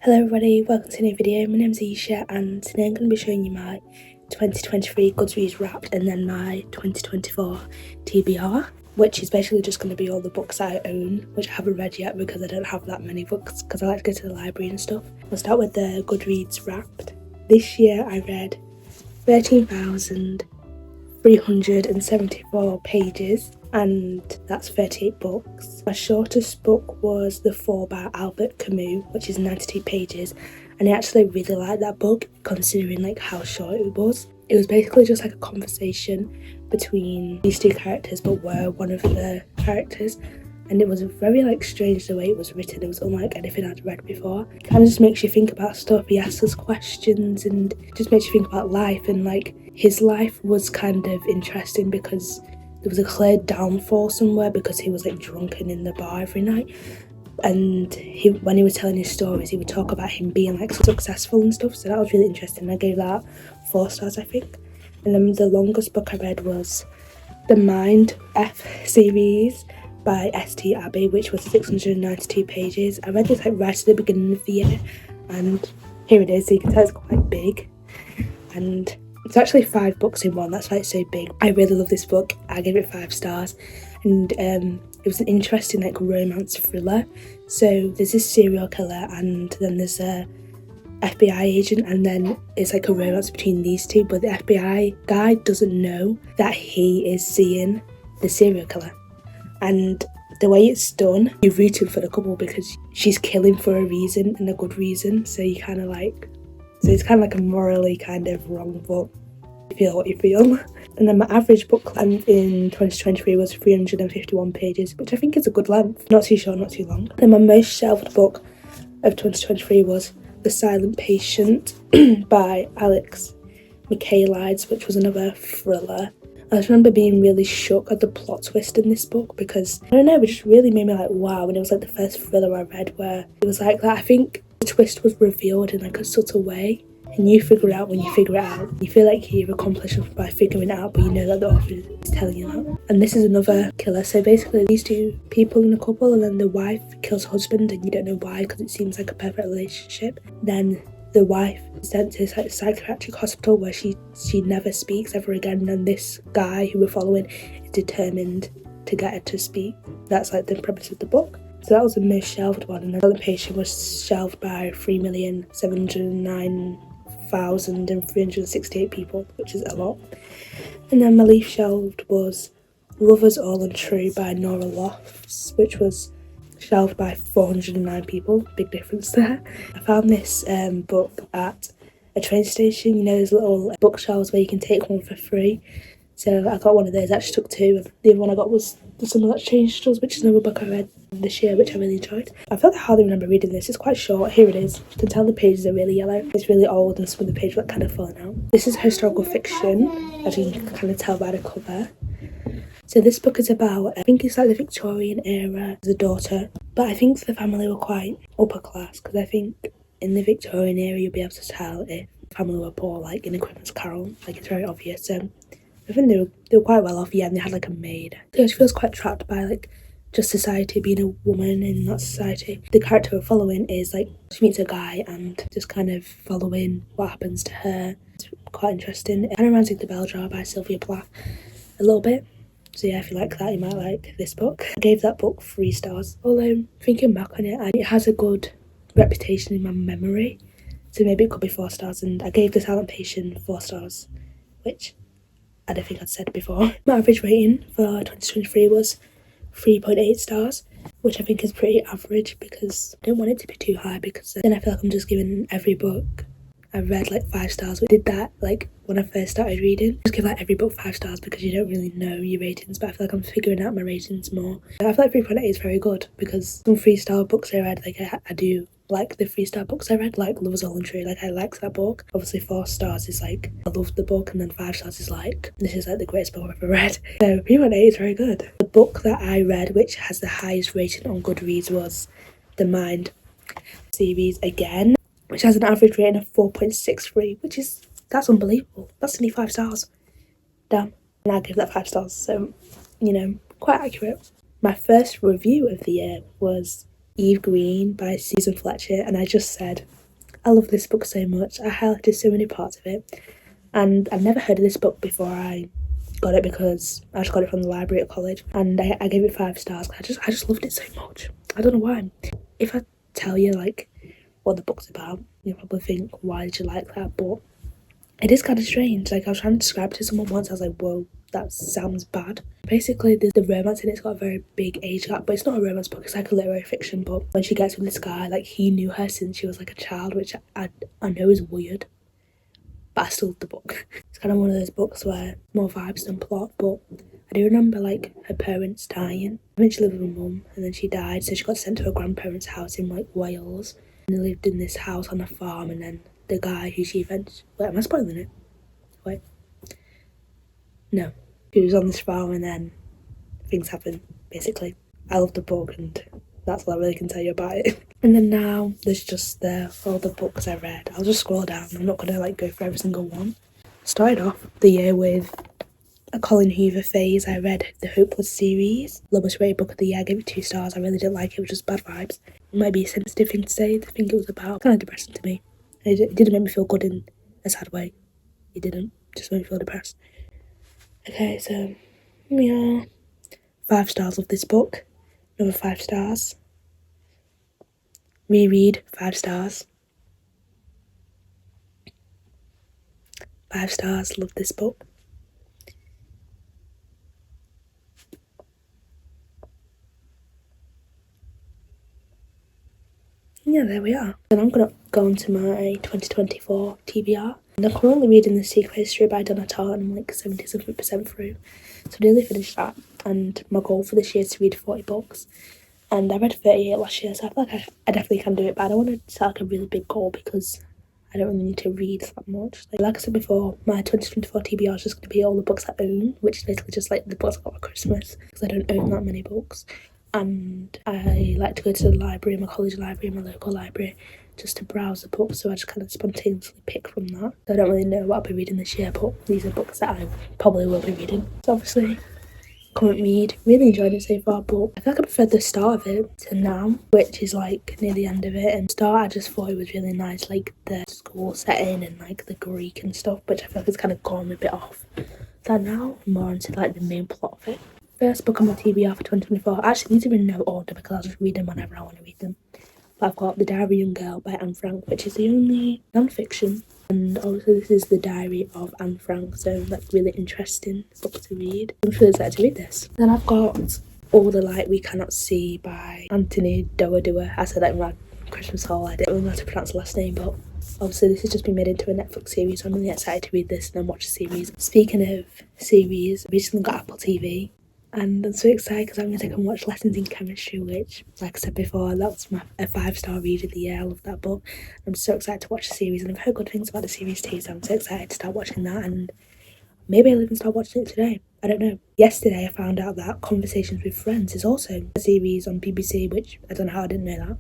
Hello everybody, welcome to a new video. My name's Isha and today I'm going to be showing you my 2023 Goodreads Wrapped and then my 2024 TBR, which is basically just going to be all the books that I own, which I haven't read yet because I don't have that many books because I like to go to the library and stuff. We'll start with the Goodreads Wrapped. This year I read 13,374 pages and that's 38 books. My shortest book was The Fall by Albert Camus, which is 92 pages, and I actually really liked that book considering like how short it was. It was basically just like a conversation between these two characters but were one of the characters, and it was very like strange the way it was written. It was unlike anything I'd read before. It kind of just makes you think about stuff. He asks us questions and just makes you think about life, and like his life was kind of interesting because there was a clear downfall somewhere because he was like drunken in the bar every night, and when he was telling his stories he would talk about him being like successful and stuff, so that was really interesting. I gave that 4 stars I think. And then the longest book I read was the Mind F series by St. Abbey, which was 692 pages. I read this like right at the beginning of the year and here it is, so you can tell it's quite big, and it's actually 5 books in one, that's why it's so big. I really love this book. I gave it 5 stars, and it was an interesting like romance thriller. So there's this serial killer and then there's a FBI agent, and then it's like a romance between these two, but the FBI guy doesn't know that he is seeing the serial killer, and the way it's done, you're rooting for the couple because she's killing for a reason and a good reason, so you kind of like, so it's kind of like a morally kind of wrong book. You feel what you feel. And then my average book length in 2023 was 351 pages, which I think is a good length. Not too short, not too long. Then my most shelved book of 2023 was The Silent Patient by Alex Michaelides, which was another thriller. I just remember being really shook at the plot twist in this book because, I don't know, it just really made me like wow, and it was like the first thriller I read where it was like that. I think the twist was revealed in like a subtle way, and you figure it out when you figure it out. You feel like you've accomplished something by figuring it out, but you know that the author is telling you that. And this is another killer. So basically these two people in a couple, and then the wife kills her husband and you don't know why because it seems like a perfect relationship. Then the wife is sent to like a psychiatric hospital where she never speaks ever again, and this guy who we're following is determined to get her to speak. That's like the premise of the book. So that was the most shelved one, and the Silent Patient was shelved by 3,709,368 people, which is a lot. And then my least shelved was Lovers All Untrue by Nora Lofts, which was shelved by 409 people. Big difference there. I found this book at a train station. You know those little bookshelves where you can take one for free. So I got one of those. I actually took 2, and the other one I got was The Summer That Changed Us, which is another book I read this year, which I really enjoyed. I feel like I hardly remember reading this. It's quite short. Here it is. You can tell the pages are really yellow. It's really old and some of the pages are kind of falling out. This is historical fiction, as you can kind of tell by the cover. So this book is about, I think it's like the Victorian era, the daughter, but I think the family were quite upper class, because I think in the Victorian era you'll be able to tell if the family were poor, like in A Christmas Carol, like it's very obvious. So I think they were quite well off, yeah, and they had like a maid. So she feels quite trapped by like just society, being a woman in that society. The character we're following is like, she meets a guy and just kind of following what happens to her. It's quite interesting. It kind of reminds me of The Bell Jar by Sylvia Plath a little bit. So yeah, if you like that, you might like this book. I gave that book 3 stars. Although, thinking back on it, it has a good reputation in my memory. So maybe it could be 4 stars. And I gave The Silent Patient 4 stars, which I don't think I'd said before. My average rating for 2023 was 3.8 stars, which I think is pretty average because I don't want it to be too high, because then I feel like I'm just giving every book I've read like 5 stars. We did that like when I first started reading. Just give like every book 5 stars because you don't really know your ratings, but I feel like I'm figuring out my ratings more. I feel like 3.8 is very good because some 3-star books I read, like I do like the 3-star books I read, like Lovers All Untrue, like I liked that book. Obviously 4 stars is like I loved the book, and then 5 stars is like this is like the greatest book I've ever read. So 3.8 is very good. The book that I read which has the highest rating on Goodreads was the Mind series again, which has an average rating of 4.63, which is, that's unbelievable. That's only 5 stars. Damn. And I give that 5 stars, so, you know, quite accurate. My first review of the year was Eve Green by Susan Fletcher, and I just said, I love this book so much. I highlighted so many parts of it, and I've never heard of this book before I got it because I just got it from the library at college, and I gave it 5 stars. I just loved it so much. I don't know why. If I tell you like what the book's about, you'll probably think, why did you like that? But it is kind of strange. Like, I was trying to describe it to someone once, I was like, whoa, that sounds bad. Basically, the romance in it's got a very big age gap, but it's not a romance book, it's like a literary fiction book. When she gets with this guy, like, he knew her since she was like a child, which I know is weird, but I still love the book. It's kind of one of those books where more vibes than plot, but I do remember like her parents dying. I think she lived with her mum, and then she died, so she got sent to her grandparents' house in like Wales, and they lived in this house on a farm, and then the guy who she eventually... Wait, am I spoiling it? Wait. No. He was on this farm and then things happen, basically. I love the book and that's all I really can tell you about it. And then now there's just all the books I read. I'll just scroll down. I'm not going to like go through every single one. Started off the year with a Colin Hoover phase. I read the Hopeless series. Lowest rated book of the year. I gave it 2 stars. I really didn't like it. It was just bad vibes. It might be a sensitive thing to say. The thing it was about kind of depressing to me. It didn't make me feel good in a sad way. It didn't. Just made me feel depressed. Okay, so here we are. 5 stars of this book. Another 5 stars. Reread, 5 stars. 5 stars, love this book. Yeah, there we are. Then I'm going to go on to my 2024 TBR. And I'm currently reading The Secret History by Donna Tartt, and I'm like 70-something% through. So I nearly finished that. And my goal for this year is to read 40 books. And I read 38 last year, so I feel like I definitely can do it. But I don't want to set like a really big goal because I don't really need to read that much. Like I said before, my 2024 TBR is just going to be all the books I own, which is basically just like the books I got for Christmas, because I don't own that many books. And I like to go to the library, my college library, my local library, just to browse the books, so I just kind of spontaneously pick from that. So I don't really know what I'll be reading this year, but these are books that I probably will be reading. So obviously, current read, really enjoyed it so far, but I feel like I preferred the start of it to now, which is like near the end of it. And start, I just thought it was really nice, like the school setting and like the Greek and stuff, which I feel like it's kind of gone a bit off. So now I'm more into like the main plot of it. First book on my TBR for 2024. Actually, these are in no order because I'll just read them whenever I want to read them. But I've got The Diary of a Young Girl by Anne Frank, which is the only non-fiction. And also this is The Diary of Anne Frank, so that's really interesting book to read. I'm really excited to read this. Then I've got All the Light We Cannot See by Anthony Doadua. I said that in my Christmas haul. I didn't really know how to pronounce the last name, but obviously this has just been made into a Netflix series, so I'm really excited to read this and then watch the series. Speaking of series, I recently got Apple TV. And I'm so excited because I'm going to take and watch Lessons in Chemistry, which, like I said before, that was a 5-star read of the year. I love that book. I'm so excited to watch the series, and I've heard good things about the series too, so I'm so excited to start watching that, and maybe I'll even start watching it today. I don't know. Yesterday I found out that Conversations with Friends is also a series on BBC, which I don't know how I didn't know that,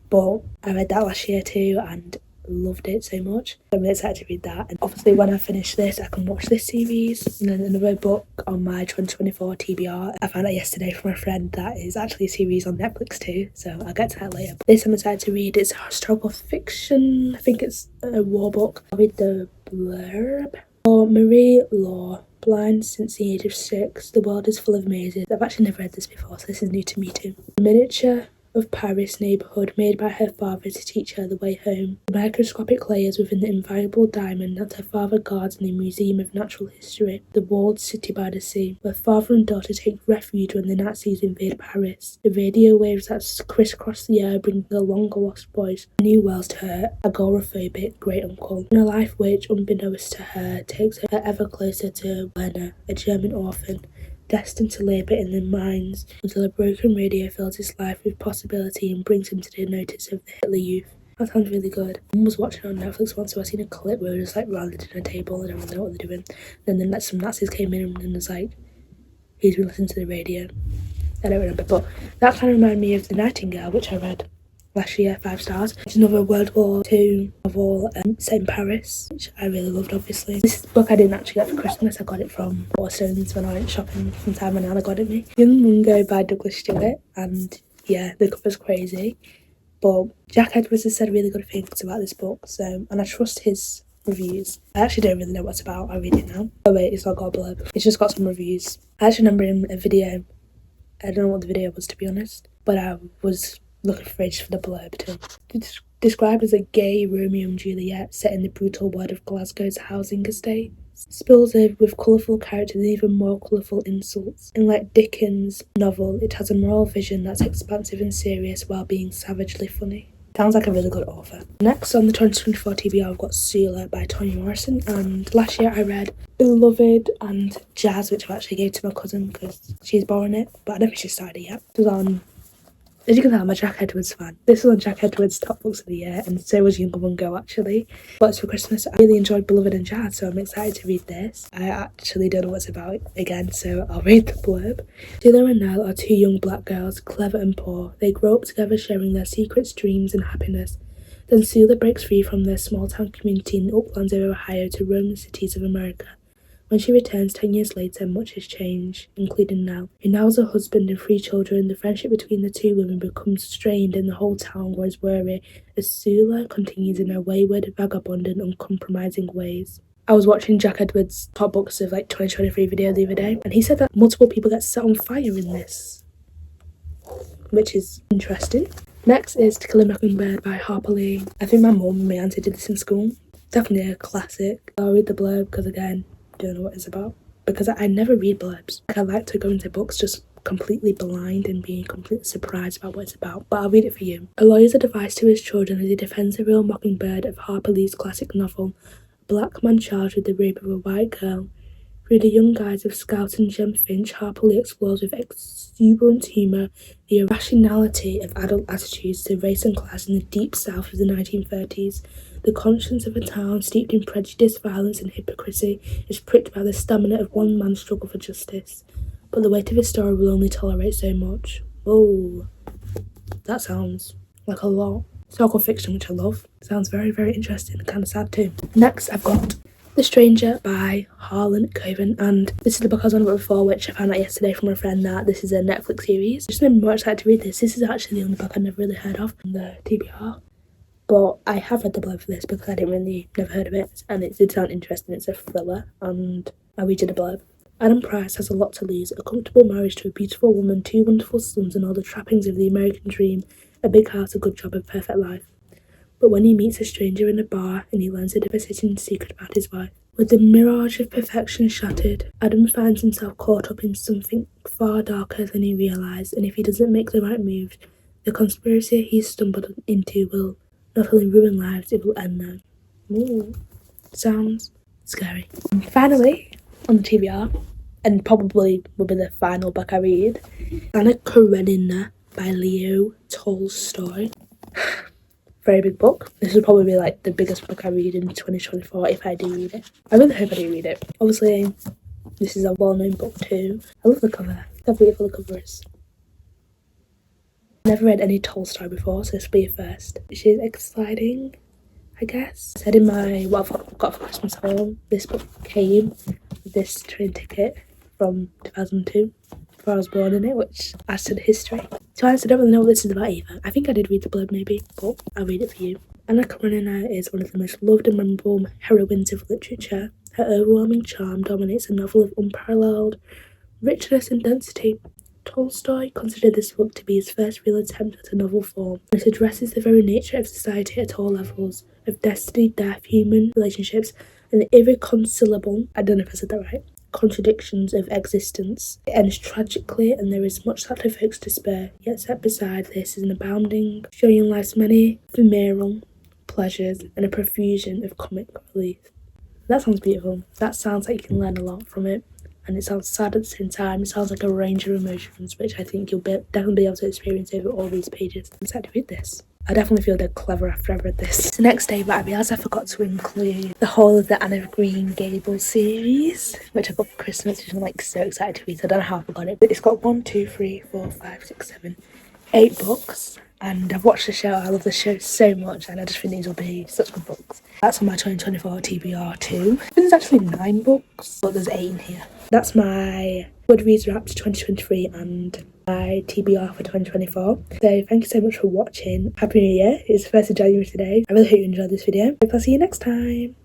but I read that last year too, and loved it so much. I'm really excited to read that, and obviously when I finish this I can watch this series. And then another book on my 2024 TBR, I found out yesterday from a friend that is actually a series on Netflix too, so I'll get to that later. This I'm excited to read. It's a historical fiction, I think it's a war book. I'll read the blurb. For Marie Law, blind since the age of 6, the world is full of mazes. I've actually never read this before, so this is new to me too. A miniature of Paris neighbourhood made by her father to teach her the way home. The microscopic layers within the invaluable diamond that her father guards in the Museum of Natural History, the walled city by the sea, where father and daughter take refuge when the Nazis invade Paris. The radio waves that crisscross the air bring the long-lost voice of new worlds to her agoraphobic great-uncle, in a life which, unbeknownst to her, takes her ever closer to Werner, a German orphan, destined to labour in the mines until a broken radio fills his life with possibility and brings him to the notice of the Hitler Youth. That sounds really good. I was watching it on Netflix once, so I seen a clip where it was like round the dinner table. I don't really know what they're doing. And then some Nazis came in and was like, who's been listening to the radio? I don't remember, but that kind of reminded me of The Nightingale, which I read last year, 5 stars. It's another World War II novel set in Paris, which I really loved, obviously. This book I didn't actually get for Christmas. I got it from Waterstones when I went shopping from time, and Anna got it me. Young Mungo by Douglas Stewart, and yeah, the cover's crazy. But Jack Edwards has said really good things about this book, so, and I trust his reviews. I actually don't really know what it's about. I'll read it now. Oh wait, it's not got a blurb. It's just got some reviews. I actually remember in a video, I don't know what the video was to be honest, but I was looking for ages for the blurb too. It's described as a gay Romeo and Juliet set in the brutal world of Glasgow's housing estate. Spills over with colourful characters and even more colourful insults. And like Dickens' novel, it has a moral vision that's expansive and serious while being savagely funny. Sounds like a really good author. Next on the 2024 TBR, I've got Sula by Toni Morrison, and last year I read Beloved and Jazz, which I actually gave to my cousin because she's borrowing it, but I don't think she started it yet. It was on, as you can tell, I'm a Jack Edwards fan. This was on Jack Edwards' top books of the year, and so was Younger One Go actually. But it's for Christmas. I really enjoyed Beloved and Jazz, so I'm excited to read this. I actually don't know what it's about again, so I'll read the blurb. Sula and Nell are two young black girls, clever and poor. They grow up together sharing their secrets, dreams and happiness. Then Sula breaks free from their small-town community in the uplands of Ohio to roam the cities of America. When she returns 10 years later, much has changed, including Nell. Who now has a husband and 3 children. The friendship between the two women becomes strained and the whole town grows wary as Sula continues in her wayward, vagabond and uncompromising ways. I was watching Jack Edwards' top books of 2023 video the other day, and he said that multiple people get set on fire in this, which is interesting. Next is To Kill a Mockingbird by Harper Lee. I think my mum and my auntie did this in school. Definitely a classic. I'll read the blurb because again, don't know what it's about, because I never read blurbs. I like to go into books just completely blind and being completely surprised about what it's about, but I'll read it for you. A lawyer's advice to his children as he defends the real Mockingbird of Harper Lee's classic novel, a black man charged with the rape of a white girl. Through the young eyes of Scout and Jem Finch, Harper Lee explores with exuberant humour the irrationality of adult attitudes to race and class in the deep south of the 1930s. The conscience of a town steeped in prejudice, violence and hypocrisy is pricked by the stamina of one man's struggle for justice. But the weight of his story will only tolerate so much. Whoa, that sounds like a lot. Historical fiction, which I love. Sounds very, very interesting and kind of sad too. Next, I've got The Stranger by Harlan Coben, and this is the book I was on about before, which I found out yesterday from a friend that this is a Netflix series. Just made me more excited to read this. This is actually the only book I've never really heard of from the TBR. But I have read the blurb for this because I never heard of it, and it did sound interesting. It's a thriller, and I'll read you the blurb. Adam Price has a lot to lose: a comfortable marriage to a beautiful woman, 2 wonderful sons, and all the trappings of the American dream, a big house, a good job, a perfect life. But when he meets a stranger in a bar and he learns a devastating secret about his wife, with the mirage of perfection shattered, Adam finds himself caught up in something far darker than he realised, and if he doesn't make the right move, the conspiracy he's stumbled into will not only ruin lives, it will end them. Ooh, sounds scary. And finally, on the TBR, and probably will be the final book I read, Anna Karenina by Leo Tolstoy. Very big book. This will probably be the biggest book I read in 2024 if I do read it. I really hope I do read it. Obviously, this is a well-known book too. I love the cover. How beautiful the cover is. Never read any Tolstoy before, so this will be a first. Which is exciting, I guess. I said in my what I've got for Christmas home, this book came with this train ticket from 2002, before I was born in it, which adds to the history. So I don't really know what this is about either. I think I did read the blurb maybe, but I'll read it for you. Anna Karenina is one of the most loved and memorable heroines of literature. Her overwhelming charm dominates a novel of unparalleled richness and density. Tolstoy considered this book to be his first real attempt at a novel form, and it addresses the very nature of society at all levels, of destiny, death, human relationships, and the irreconcilable, I don't know if I said that right, contradictions of existence. It ends tragically, and there is much that evokes despair, yet set beside this is an abounding, showing life's many ephemeral pleasures and a profusion of comic relief. That sounds beautiful. That sounds like you can learn a lot from it. And it sounds sad at the same time. It sounds like a range of emotions, which I think you'll definitely be able to experience over all these pages. I'm excited to read this. I definitely feel dead clever after I've read this. The next day, but I realised I forgot to include the whole of the Anne of Green Gables series, which I got for Christmas, which I'm so excited to read. I don't know how I forgot it, but it's got 1, 2, 3, 4, 5, 6, 7, 8 books, and I've watched the show. I love the show so much, and I just think these will be such good books. That's on my 2024 TBR too. I think there's actually 9 books, but there's 8 in here. That's my Goodreads Wrapped 2023 and my TBR for 2024. So thank you so much for watching. Happy New Year. It's the 1st of January today. I really hope you enjoyed this video. Hope I'll see you next time.